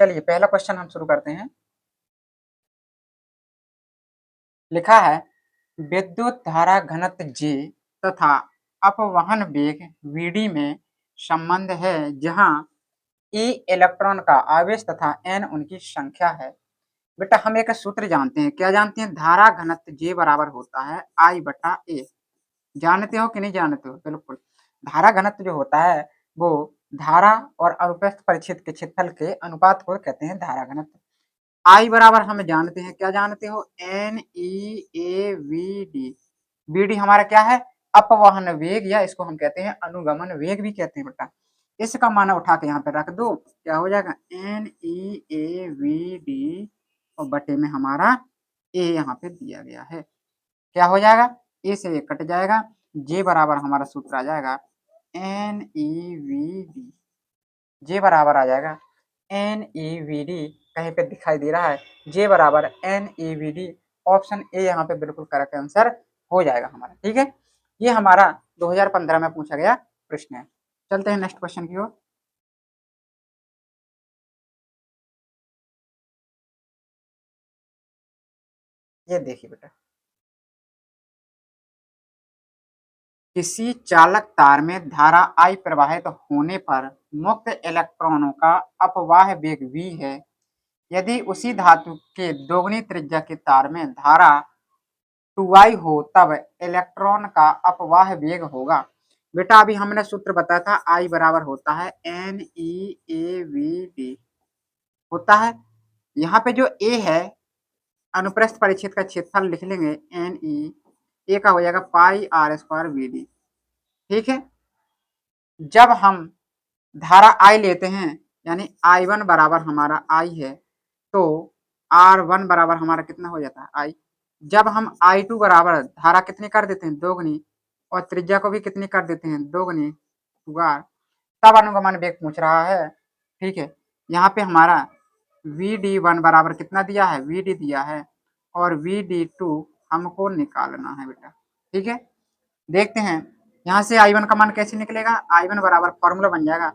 चलिए पहला क्वेश्चन हम शुरू करते हैं। लिखा है विद्युत धारा घनत्व J तथा अपवहन वेग Vd में संबंध है जहां E इलेक्ट्रॉन का आवेश तथा n उनकी संख्या है। बेटा हम एक सूत्र जानते हैं, क्या जानते हैं? धारा घनत्व J बराबर होता है I/A। जानते हो कि नहीं जानते हो? बिल्कुल। धारा घनत्व जो होता है वो धारा और अनुप्रस्थ परिच्छेद के क्षेत्रफल के अनुपात को कहते हैं धारा घनत्व। I बराबर हम जानते हैं, क्या जानते हो? NeAVd। Vd हमारा क्या है? अपवहन वेग, या इसको हम कहते हैं अनुगमन वेग भी कहते हैं बेटा। इसका मान उठा के यहाँ पे रख दो, क्या हो जाएगा? NeAVd और बटे में हमारा A यहाँ पे दिया गया है। क्या हो जाएगा? A से ये कट जाएगा, J बराबर हमारा सूत्र आ जाएगा NeVd। J बराबर आ जाएगा NeVd, कहीं पे दिखाई दे रहा है J बराबर NeVd। ऑप्शन ए यहाँ पे बिल्कुल करेक्ट आंसर हो जाएगा हमारा। ठीक है, ये हमारा 2015 में पूछा गया प्रश्न है। चलते हैं नेक्स्ट क्वेश्चन की ओर। ये देखिए बेटा, किसी चालक तार में धारा I प्रवाहित होने पर मुक्त इलेक्ट्रॉनों का अपवाह वेग v है। यदि उसी धातु के दोगुनी त्रिज्या के तार में धारा 2I हो तब इलेक्ट्रॉन का अपवाह वेग होगा। बेटा अभी हमने सूत्र बताया था I बराबर होता है NeAVd होता है। यहाँ पे जो A है अनुप्रस्थ परिच्छेद का क्षेत्रफल लिख लेंगे Ne, A का हो जाएगा पाई r² Vd। ठीक है, जब हम धारा I लेते हैं यानी I1 बराबर हमारा I है, तो R1 बराबर हमारा कितना हो जाता है I। जब हम I2 बराबर धारा कितनी कर देते हैं? दोगुनी, और त्रिज्या को भी कितनी कर देते हैं? दोगुनी, 2r, तब अनुगमन वेग पूछ रहा है। ठीक है, यहाँ पे हमारा Vd1 बराबर कितना दिया है? Vd दिया है, और Vd2 हमको निकालना है बेटा। ठीक है, देखते हैं यहाँ से I1 का मान कैसे निकलेगा। I1 बराबर फॉर्मूला बन जाएगा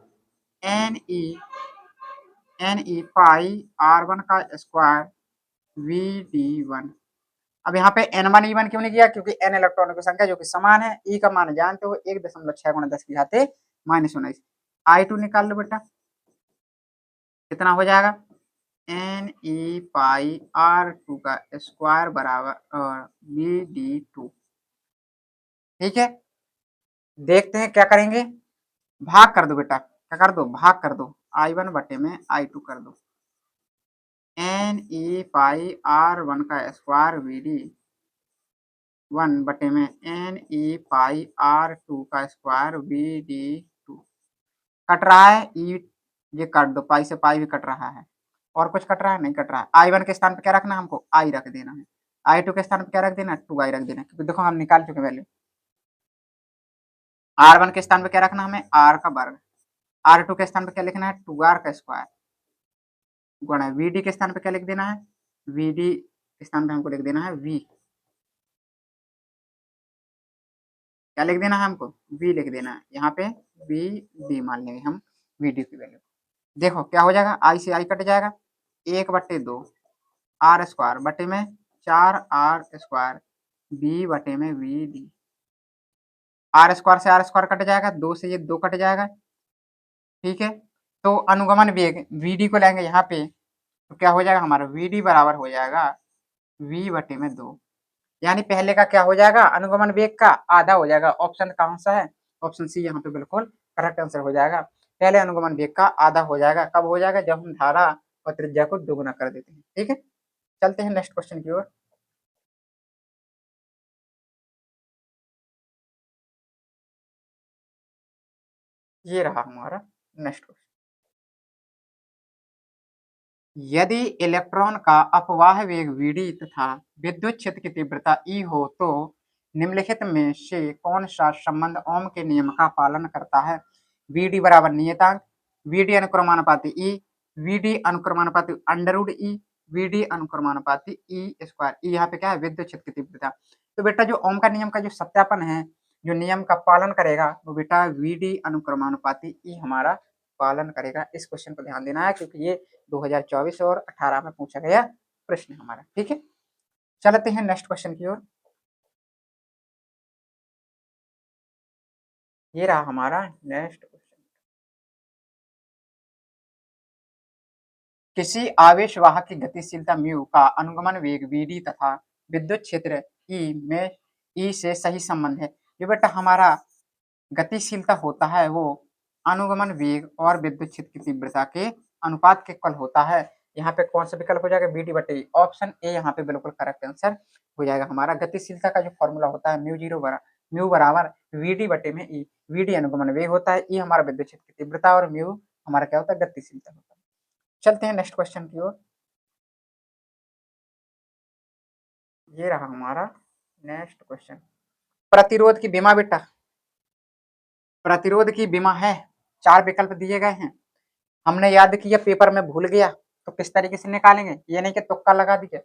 Ne पाई R1 का स्क्वायर Vd1। अब यहाँ पे N1 E1 क्यों नहीं किया? क्योंकि N इलेक्ट्रॉनों की संख्या जो कि समान है। E का मान जानते हो 1.6 गुणा 10 की घाते -19। I2 निकाल लो बेटा, कितना हो जाएगा? Ne पाई R2 का स्क्वायर बराबर Vd2। ठीक है, देखते हैं क्या करेंगे। भाग कर दो बेटा, क्या कर दो? भाग कर दो, I1 बटे में I2 कर दो। Ne पाई R1 का स्क्वायर Vd1 बटे में Ne पाई R2 का स्क्वायर Vd2। कट रहा है ई, ये काट दो, पाई से पाई भी कट रहा है। और कुछ कट रहा है? नहीं कट रहा है। I1 के स्थान पे क्या रखना है हमको? I रख देना है। I2 के स्थान पे क्या रख देना है? 2I रख देना है, क्योंकि देखो हम निकाल चुके वैल्यू। R1 के स्थान पे क्या रखना हमें? R का वर्ग। R2 के स्थान पे क्या लिखना है? 2R का स्क्वायर गुणा Vd के स्थान पे क्या लिख देना है? Vd के स्थान पे हमको लिख देना है V। क्या लिख देना है हमको? V लिख देना है। यहाँ पे Vd मान लेंगे हम Vd की वैल्यू। देखो क्या हो जाएगा, I से I कट जाएगा, 1/2 R स्क्वायर बटे में 4R स्क्वायर B बटे में Vd। R स्क्वायर से R स्क्वायर कट जाएगा, 2 से ये 2 कट जाएगा। ठीक है, तो अनुगमन वेग Vd को लेंगे यहाँ पे, तो क्या हो जाएगा हमारा? Vd बराबर हो जाएगा V बटे में 2। यानी पहले का क्या हो जाएगा? अनुगमन वेग का आधा हो जाएगा। ऑप्शन कौन सा है? ऑप्शन सी यहाँ पे बिल्कुल करेक्ट आंसर हो जाएगा। पहले अनुगमन वेग का आधा हो जाएगा। कब हो जाएगा? जब हम धारा और त्रिज्या को दोगुना कर देते हैं। ठीक है, चलते हैं नेक्स्ट क्वेश्चन की ओर। ये रहा हमारा नेक्स्ट क्वेश्चन। यदि इलेक्ट्रॉन का अपवाह वेग Vd तथा विद्युत क्षेत्र की तीव्रता E हो तो निम्नलिखित में से कौन सा संबंध ओम के नियम का पालन करता है? Vd बराबर नियतांक, Vd अनुक्रमानुपाती E, Vd अनुक्रमानुपाती √E, Vd अनुक्रमानुपाती E square. E यहाँ पे क्या है? विद्युत क्षेत्र की तीव्रता। तो बेटा जो ओम का नियम का जो सत्यापन है, जो नियम का पालन करेगा, वो बेटा Vd अनुक्रमानुपाती E हमारा पालन करेगा। इस क्वेश्चन को ध्यान देना है क्योंकि ये 2024 और 18 में पूछा गया प्रश्न है हमारा। ठीक है, चलते हैं नेक्स्ट क्वेश्चन की ओर। ये रहा हमारा नेक्स्ट क्वेश्चन। किसी आवेश वाहक की गतिशीलता म्यू का अनुगमन वेग वीडी तथा विद्युत क्षेत्र ई में ई से सही संबंध है। ये बेटा हमारा गतिशीलता होता है वो अनुगमन वेग और विद्युत क्षेत्र की तीव्रता के अनुपात के कल होता है। यहाँ पे कौन सा विकल्प हो जाएगा? बी डी बटे ई। ऑप्शन ए यहाँ पे बिल्कुल करेक्ट आंसर हो जाएगा हमारा। गतिशीलता का जो फॉर्मूला होता है म्यू बराबर वी डी बटे में ई। वी डी अनुगमन वेग होता है, ई हमारा विद्युत क्षेत्र की तीव्रता और म्यू हमारा क्या होता है? गतिशीलता होता है। चलते हैं नेक्स्ट क्वेश्चन की ओर। ये रहा हमारा नेक्स्ट क्वेश्चन। प्रतिरोध की बीमा बेटा, प्रतिरोध की बीमा है, 4 विकल्प दिए गए हैं। हमने याद किया, पेपर में भूल गया तो किस तरीके से निकालेंगे, ये नहीं कि तुक्का लगा दिया।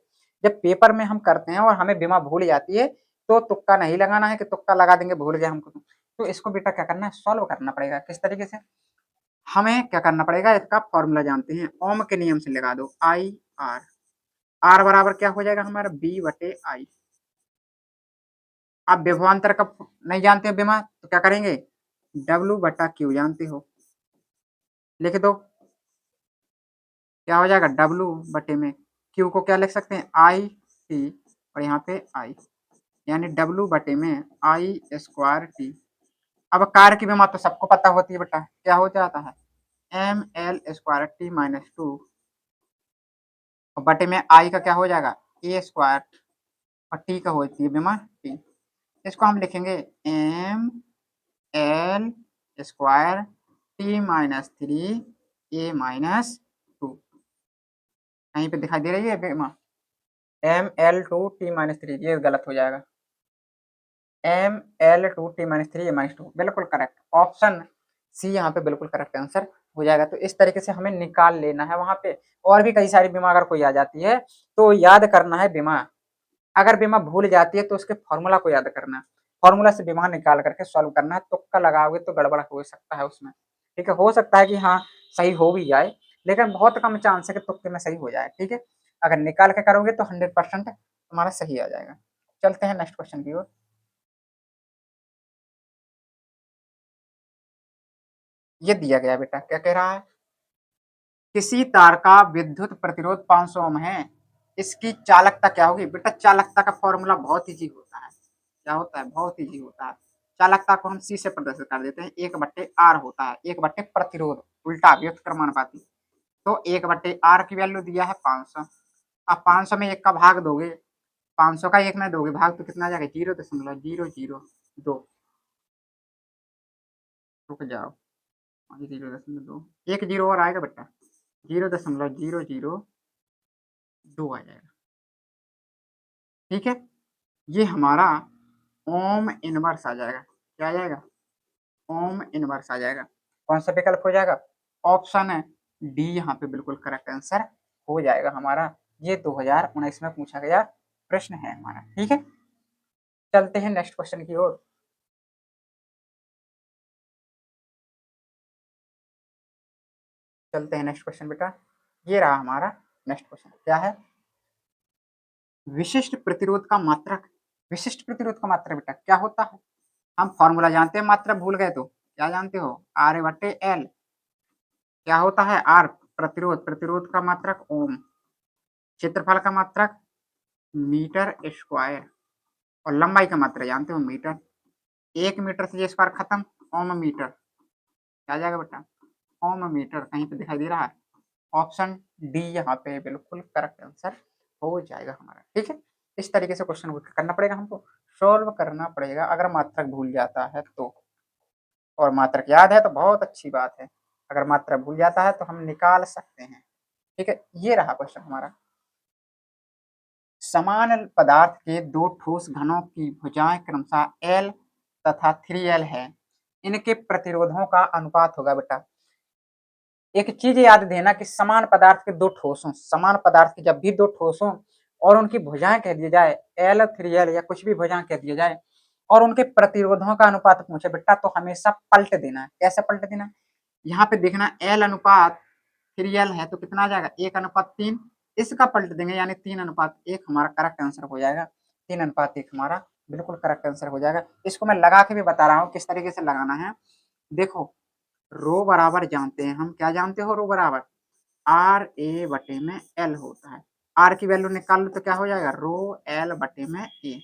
जब पेपर में हम करते हैं और हमें बीमा भूल जाती है तो तुक्का नहीं लगाना है कि तुक्का लगा देंगे भूल गया हमको। तो इसको बेटा क्या करना है? सॉल्व करना पड़ेगा। किस तरीके से? हमें क्या करना पड़ेगा? इसका फॉर्मूला जानते हैं, ओम के नियम से लगा दो। आई आर, आर बराबर क्या हो जाएगा हमारा? बी बटे आई। आप विभवांतर का नहीं जानते हो बीमा तो क्या करेंगे? डब्ल्यू बटा क्यू जानते हो, लिख दो। क्या हो जाएगा? डब्ल्यू बटे में क्यू को क्या लिख सकते हैं? आई टी, और यहाँ पे आई, यानी डब्ल्यू बटे में आई स्क्वायर टी। अब कार्य की बीमा तो सबको पता होती है बेटा, क्या हो जाता है? M L square T minus 2 बटे में आई का क्या हो जाएगा? ए स्क्वायर, और टी का होती है बीमा टी। इसको हम लिखेंगे M L square T minus 3 A minus 2। कहीं पे दिखाई दे रही है बीमा? M L two T minus 3, ये गलत हो जाएगा। M L two T minus 3 A minus 2 बिल्कुल करेक्ट। ऑप्शन सी यहाँ पे बिल्कुल करेक्ट आंसर हो जाएगा। तो इस तरीके से हमें निकाल लेना है वहां पे। और भी कई सारी बीमा अगर कोई आ जाती है तो याद करना है बीमा। अगर बीमा भूल जाती है तो उसके फॉर्मूला को याद करना है, फॉर्मूला से बीमा निकाल करके सॉल्व करना है। तुक्का लगाओगे तो गड़बड़ हो सकता है उसमें। ठीक है, हो सकता है कि हाँ सही हो भी जाए, लेकिन बहुत कम चांस है कि तुक्के में सही हो जाए। ठीक है, अगर निकाल के करोगे तो 100% तुम्हारा सही आ जाएगा। चलते हैं नेक्स्ट क्वेश्चन की ओर। ये दिया गया बेटा, क्या कह रहा है? किसी तार का विद्युत प्रतिरोध 500 ओम है, इसकी चालकता क्या होगी? बेटा चालकता का फॉर्मूला बहुत इजी होता है। क्या होता है? बहुत इजी होता है। चालकता को हम सी से प्रदर्शित कर देते हैं, 1/r होता है, 1 प्रतिरोध, उल्टा व्युत्क्रमानुपाती कर्मानुपाती। तो 1/r की वैल्यू दिया है 500। अब 500 में 1 का भाग दोगे, 500 का 1 में दोगे भाग तो कितना आ जाएगा? 0.002। रुक जाओ, 0.2, एक जीरो और आएगा बेटा, 0.002 आ जाएगा। ठीक है, ये हमारा ओम इनवर्स आ जाएगा। क्या आ जाएगा? ओम इनवर्स आ जाएगा। कौन सा विकल्प हो जाएगा? ऑप्शन है डी यहाँ पे बिल्कुल करेक्ट आंसर हो जाएगा हमारा। ये 2019 में पूछा गया प्रश्न है हमारा। ठीक है, चलते हैं नेक्स्ट क्वेश्चन की ओर। चलते हैं नेक्स्ट क्वेश्चन बेटा। ये रहा हमारा नेक्स्ट क्वेश्चन। क्या है? विशिष्ट प्रतिरोध का मात्रक। विशिष्ट प्रतिरोध का मात्रक बेटा क्या होता है? हम फॉर्मूला जानते हैं, मात्रक भूल गए तो क्या जानते हो? आर बटे एल। क्या होता है? आर प्रतिरोध, प्रतिरोध का मात्रक ओम, क्षेत्रफल का मात्रक मीटर स्क्वायर, और लंबाई का मात्रक जानते हो मीटर। 1 मीटर से ये स्क्वायर खत्म, ओम मीटर। क्या आ जाएगा बेटा? ओम मीटर। कहीं पे दिखाई दे रहा है? ऑप्शन डी यहाँ पे बिल्कुल करेक्ट आंसर हो जाएगा हमारा। ठीक है, इस तरीके से क्वेश्चन को करना पड़ेगा, हमको सॉल्व करना पड़ेगा अगर मात्रक भूल जाता है तो। और मात्रक याद है तो बहुत अच्छी बात है, अगर मात्रक भूल जाता है तो हम निकाल सकते हैं। ठीक है, ये रहा क्वेश्चन हमारा। समान पदार्थ के दो ठोस घनों की भुजाएं क्रमशः एल तथा 3l है, इनके प्रतिरोधों का अनुपात होगा बेटा। एक चीज याद देना कि समान पदार्थ के दो ठोस हों, समान पदार्थ के जब भी दो ठोस हों और उनकी भुजाएं कह दी जाए एल 3l या कुछ भी भुजाएं कह दिया जाए और उनके प्रतिरोधों का अनुपात पूछे बेटा तो हमेशा पलट देना है। कैसे पलट देना है? यहाँ पे देखना L अनुपात 3L है तो कितना आ जाएगा 1:3। इसका पलट देंगे यानी 3:1 हमारा करेक्ट आंसर हो जाएगा। 3:1 हमारा बिल्कुल करेक्ट आंसर हो जाएगा। इसको मैं लगा के भी बता रहा हूँ किस तरीके से लगाना है। देखो रो बराबर जानते हैं हम, क्या जानते हो रो बराबर आर ए बटे में एल होता है। आर की वैल्यू निकाल लो तो क्या हो जाएगा रो एल बटे में ए।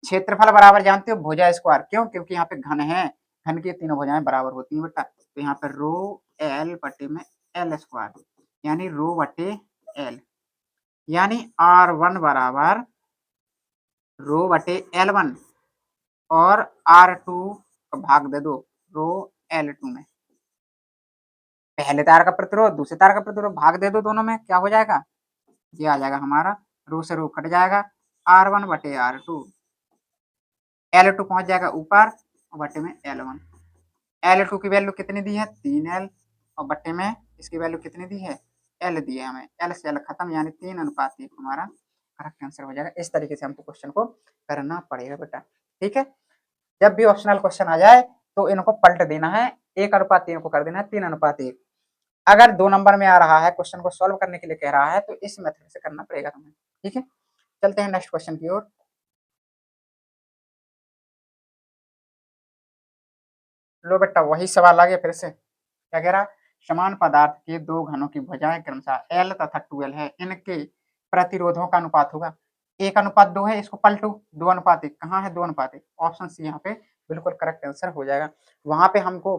क्षेत्रफल बराबर जानते हो भुजा स्क्वायर, क्यों क्योंकि यहाँ पे घन है, घन की तीनों भुजाएं बराबर होती हैं बेटा, तो यहाँ पे रो एल बटे में एल स्क्वायर यानी रो बटे एल, यानी आर वन बराबर रो बटे एल वन और आर टू का भाग दे दो रो एल टू में। पहले तार का प्रतिरोध दूसरे तार का प्रतिरोध भाग दे दो दोनों में, क्या हो जाएगा ये आ जाएगा हमारा रो से रो कट जाएगा आर वन बटे आर टू, एल टू पहुंच जाएगा ऊपर और बटे में एल वन। एल टू की वैल्यू कितनी दी है 3L और बटे में इसकी वैल्यू कितनी दी है एल दी है हमें, एल से एल खत्म यानी 3:1 हमारा करेक्ट आंसर हो जाएगा। इस तरीके से हमको क्वेश्चन को करना पड़ेगा बेटा, ठीक है। जब भी ऑप्शनल क्वेश्चन आ जाए तो इनको पलट देना है, 1:3 को कर देना है 3:1। अगर 2 नंबर में आ रहा है क्वेश्चन को सॉल्व करने के लिए कह रहा है तो इस मेथड से करना पड़ेगा तुम्हें, ठीक है। चलते हैं नेक्स्ट क्वेश्चन की ओर। लो बेटा वही सवाल आ गया फिर से, क्या कह रहा समान पदार्थ के दो घनों की भुजाएं क्रमशः एल तथा 2L है, इनके प्रतिरोधों का अनुपात होगा 1:2 है। इसको पलटो 2:1 कहाँ है 2:1, ऑप्शन सी यहाँ पे बिल्कुल करेक्ट आंसर हो जाएगा। वहां पे हमको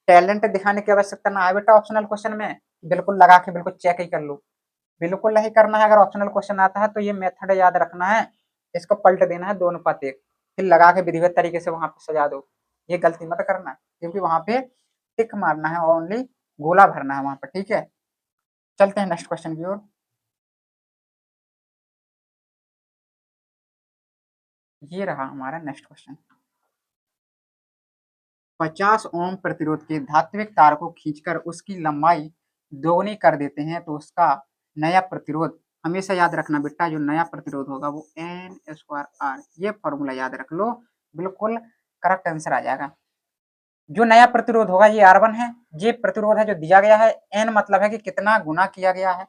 टैलेंट दिखाने की आवश्यकता ना है बेटा, ऑप्शनल क्वेश्चन में बिल्कुल लगा के बिल्कुल चेक ही कर लो, बिल्कुल नहीं करना है। अगर ऑप्शनल क्वेश्चन आता है तो ये मेथड याद रखना है, इसको पलट देना है 2:1 फिर लगा के विधिवत तरीके से वहां पे सजा दो, ये गलती मत करना क्योंकि वहां पे टिक मारना है, ओनली गोला भरना है वहां पर, ठीक है। चलते हैं नेक्स्ट क्वेश्चन की ओर। ये रहा हमारा नेक्स्ट क्वेश्चन। 50 ओम प्रतिरोध के धात्विक तार को खींचकर उसकी लंबाई दोगुनी कर देते हैं तो उसका नया प्रतिरोध, हमेशा याद रखना बेटा जो नया प्रतिरोध होगा वो एन स्क्वायर आर, ये फॉर्मूला याद रख लो, बिल्कुल करेक्ट आंसर आ जाएगा। जो नया प्रतिरोध होगा ये R1 है, ये प्रतिरोध है जो दिया गया है, एन मतलब है कि कितना गुना किया गया है,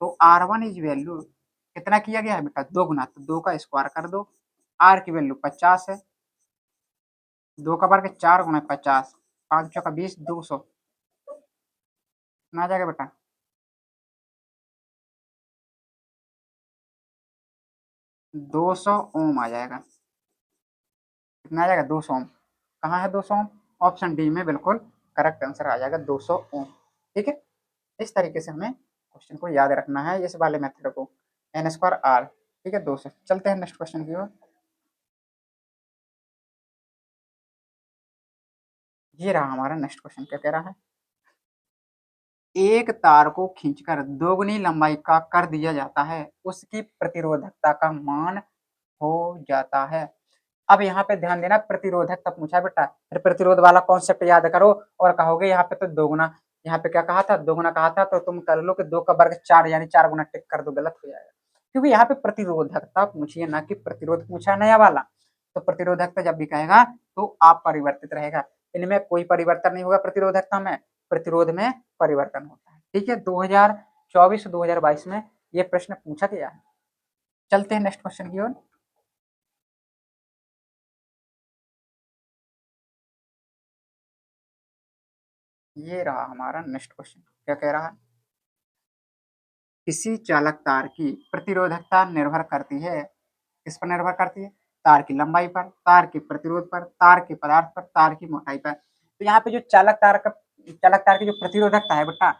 तो R1 इज वैल्यू कितना किया गया है बेटा 2 गुना, तो 2 का स्क्वायर कर दो, आर की वैल्यू 50 है, 2 का वर्ग 4 गुना 50, 5 का 20 200 कितना आ जाएगा बेटा 200 ओम आ जाएगा, कितना आ जाएगा 200 ओम, कहाँ है 200 ओम, ऑप्शन डी में बिल्कुल करेक्ट आंसर आ जाएगा 200 ओम, ठीक है। इस तरीके से हमें क्वेश्चन को याद रखना है इस वाले मेथड को, एन स्क्वायर आर, ठीक है 200। चलते हैं नेक्स्ट क्वेश्चन की ओर। ये रहा हमारा नेक्स्ट क्वेश्चन, क्या कह रहा है एक तार को खींचकर दोगुनी लंबाई का कर दिया जाता है उसकी प्रतिरोधकता का मान हो जाता है। अब यहाँ पे ध्यान देना प्रतिरोधकता पूछा बेटा, फिर प्रतिरोध वाला कॉन्सेप्ट याद करो और कहोगे यहाँ पे तो दोगुना, यहाँ पे क्या कहा था दोगुना कहा था, तो तुम कर लो कि 2 का वर्ग 4 यानी 4 गुना टिक कर दो, गलत हो जाएगा क्योंकि यहाँ पे प्रतिरोधकता पूछी है ना कि प्रतिरोध पूछा नया वाला, तो प्रतिरोधकता जब भी कहेगा तो आप परिवर्तित रहेगा, इनमें कोई परिवर्तन नहीं होगा, प्रतिरोधकता में प्रतिरोध में परिवर्तन होता है, ठीक है। 2024-2022 में ये प्रश्न पूछा गया है। चलते हैं नेक्स्ट क्वेश्चन की ओर। ये रहा हमारा नेक्स्ट क्वेश्चन, क्या कह रहा है किसी चालक तार की प्रतिरोधकता निर्भर करती है, किस पर निर्भर करती है तार की लंबाई पर, तार के प्रतिरोध पर, तार के पदार्थ पर, तार की मोटाई पर। तो यहाँ पे जो चालक तार की जो प्रतिरोधकता है बेटा,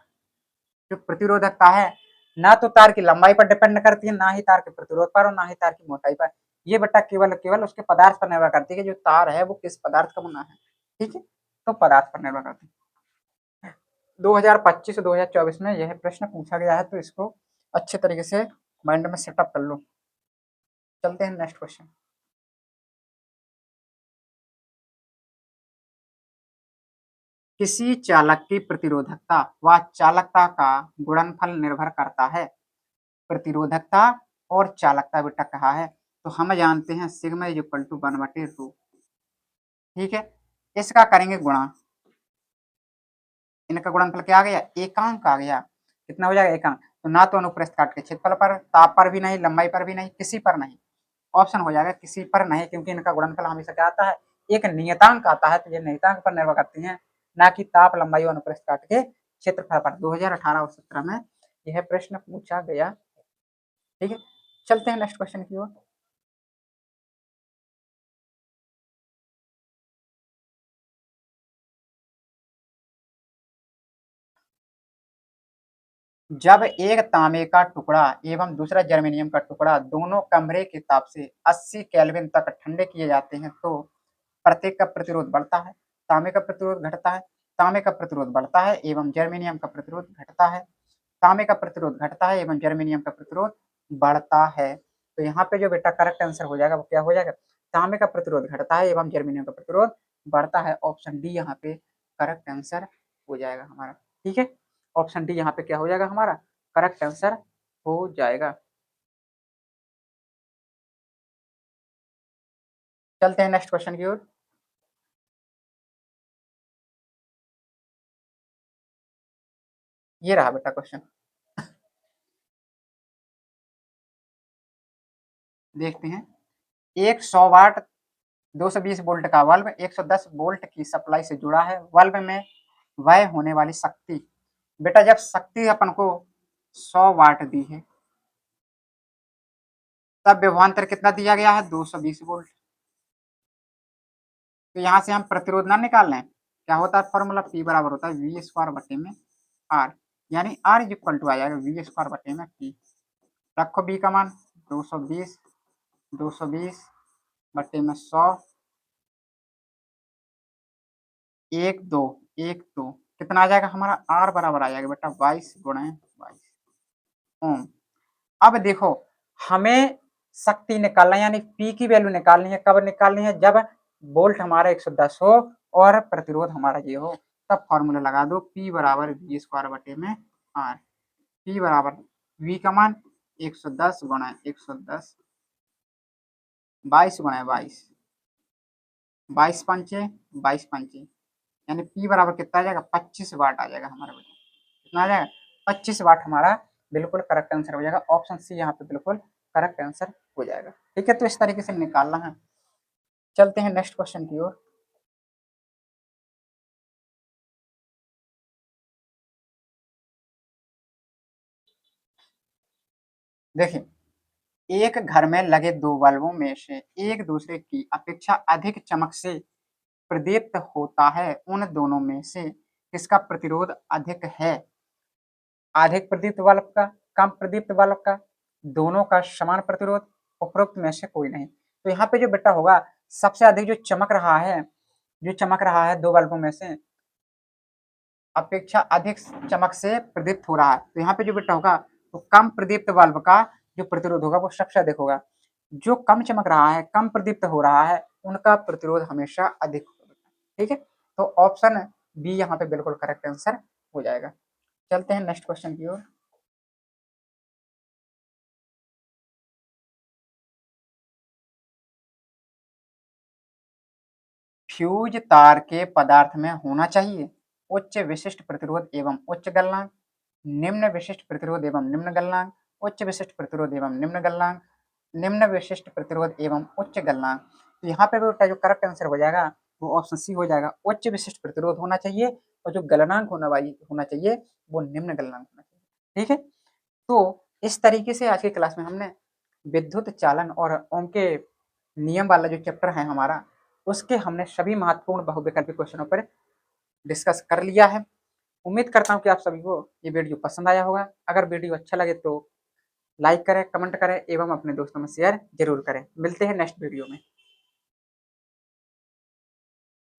जो प्रतिरोधकता है ना तो तार की लंबाई पर डिपेंड करती है, ना ही तार के प्रतिरोध पर और ना ही तार की मोटाई पर, ये बेटा केवल केवल उसके पदार्थ पर निर्भर करती है कि जो तार है वो किस पदार्थ का बना है, ठीक है, तो पदार्थ पर निर्भर करती है। 2025-2024 में यह प्रश्न पूछा गया है तो इसको अच्छे तरीके से माइंड में सेटअप कर लो। चलते हैं नेक्स्ट क्वेश्चन। किसी चालक की प्रतिरोधकता व चालकता का गुणनफल निर्भर करता है, प्रतिरोधकता और चालकता बेटा कहा है तो हम जानते हैं सिग्मा इज इक्वल टू 1/2, ठीक है। इसका करेंगे गुणा, इनका गुणनफल क्या आ गया, एकांक आ गया। कितना हो जाएगा, एकांक। तो ना तो अनुप्रस्थ काट के क्षेत्रफल पर, ताप पर भी नहीं, लंबाई पर भी नहीं, किसी पर नहीं। ऑप्शन हो जाएगा किसी पर नहीं, क्योंकि इनका गुणनफल हमेशा क्या आता है, एक नियतांक आता है, तो ये नियतांक पर निर्भर करती हैं, ना कि ताप, लंबाई और अनुप्रस्थ काट के क्षेत्रफल पर। 2018 और 17 में यह प्रश्न पूछा गया। ठीक है, चलते हैं नेक्स्ट क्वेश्चन की ओर। जब एक तांबे का टुकड़ा एवं दूसरा जर्मेनियम का टुकड़ा दोनों कमरे के ताप से 80 केल्विन तक ठंडे किए जाते हैं तो प्रत्येक का प्रतिरोध बढ़ता है, तांबे का प्रतिरोध घटता है। तांबे का प्रतिरोध बढ़ता है एवं जर्मेनियम का प्रतिरोध घटता है। तांबे का प्रतिरोध घटता है एवं जर्मेनियम का प्रतिरोध बढ़ता है। तो यहाँ पे जो बेटा करेक्ट आंसर हो जाएगा वो क्या हो जाएगा, तांबे का प्रतिरोध घटता है एवं जर्मेनियम का प्रतिरोध बढ़ता है। ऑप्शन डी यहाँ पे करेक्ट आंसर हो जाएगा हमारा। ठीक है, ऑप्शन डी यहाँ पे क्या हो जाएगा, हमारा करेक्ट आंसर हो जाएगा। चलते हैं नेक्स्ट क्वेश्चन की ओर। ये रहा बेटा क्वेश्चन, देखते हैं। एक 100 वाट 220 वोल्ट का बल्ब 110 वोल्ट की सप्लाई से जुड़ा है। बल्ब में व्यय होने वाली शक्ति, बेटा जब शक्ति अपन को 100 वाट दी है, तब विभवांतर कितना दिया गया है, 220 वोल्ट। तो यहाँ से हम प्रतिरोध ना निकाल लें, क्या होता है फॉर्मूला, पी बराबर होता है वी स्क्वायर बटे में आर, यानी आर इज इक्वल टू आ जाएगा वी स्क्वायर बटे में पी। रखो बी का मान 220, 220 बटे में 100, एक दो, एक दो, कितना आ जाएगा हमारा, आर बराबर आ जाएगा बेटा 22 गुणे 22 ओम। अब देखो, हमें शक्ति निकालना है, यानी पी की वैल्यू निकालनी है। कब निकालनी है, जब वोल्ट हमारा 110 हो और प्रतिरोध हमारा ये हो, तब फॉर्मूला लगा दो, पी बराबर वी स्क्वायर बटे में आर। पी बराबर वी का मान 110 गुणा 110, 22 गुणा 22, 22 पंचे 22 पंचे, यानी पी बराबर कितना आ जाएगा, 25 वाट आ जाएगा हमारा बेटा। कितना आ जाएगा, 25 वाट हमारा बिल्कुल करेक्ट आंसर हो जाएगा। ऑप्शन सी यहाँ पे बिल्कुल करेक्ट आंसर हो जाएगा। ठीक है, तो इस तरीके से निकालना है। चलते हैं नेक्स्ट क्वेश्चन की ओर। देखिए, एक घर में लगे दो बल्बों में से एक दूसरे की अपेक्षा अधिक चमक से प्रदीप्त होता है, उन दोनों में से किसका प्रतिरोध अधिक है। अधिक प्रदीप्त बल्ब का, कम प्रदीप्त बल्ब का, दोनों का समान प्रतिरोध, उपरोक्त में से कोई नहीं। तो यहाँ पे जो बेटा होगा, सबसे अधिक जो चमक रहा है, जो चमक रहा है दो बल्बों में से अपेक्षा अधिक चमक से प्रदीप्त हो रहा है, तो यहाँ पे जो बेटा होगा, तो कम प्रदीप्त बल्ब का जो प्रतिरोध होगा वो सबसे अधिक होगा। जो कम चमक रहा है, कम प्रदीप्त हो रहा है, उनका प्रतिरोध हमेशा अधिक होगा। ठीक है, तो ऑप्शन बी यहाँ पे बिल्कुल करेक्ट आंसर हो जाएगा। चलते हैं नेक्स्ट क्वेश्चन की ओर। फ्यूज तार के पदार्थ में होना चाहिए उच्च विशिष्ट प्रतिरोध एवं उच्च गलनांक, निम्न विशिष्ट प्रतिरोध एवं निम्न गलनांक, उच्च विशिष्ट प्रतिरोध एवं निम्न गलनांक, निम्न विशिष्ट प्रतिरोध एवं उच्च गलनांक। तो यहाँ पे बेटा जो करेक्ट आंसर हो जाएगा वो ऑप्शन सी हो जाएगा, उच्च विशिष्ट प्रतिरोध होना चाहिए और जो गलनांक होना चाहिए वो निम्न गलनांक होना चाहिए। ठीक है, तो इस तरीके से आज की क्लास में हमने विद्युत चालन और ओम के नियम वाला जो चैप्टर है हमारा, उसके हमने सभी महत्वपूर्ण बहुविकल्पी क्वेश्चनों पर डिस्कस कर लिया है। उम्मीद करता हूँ कि आप सभी को ये वीडियो पसंद आया होगा। अगर वीडियो अच्छा लगे तो लाइक करें, कमेंट करें एवं अपने दोस्तों में शेयर जरूर करें। मिलते हैं नेक्स्ट वीडियो में।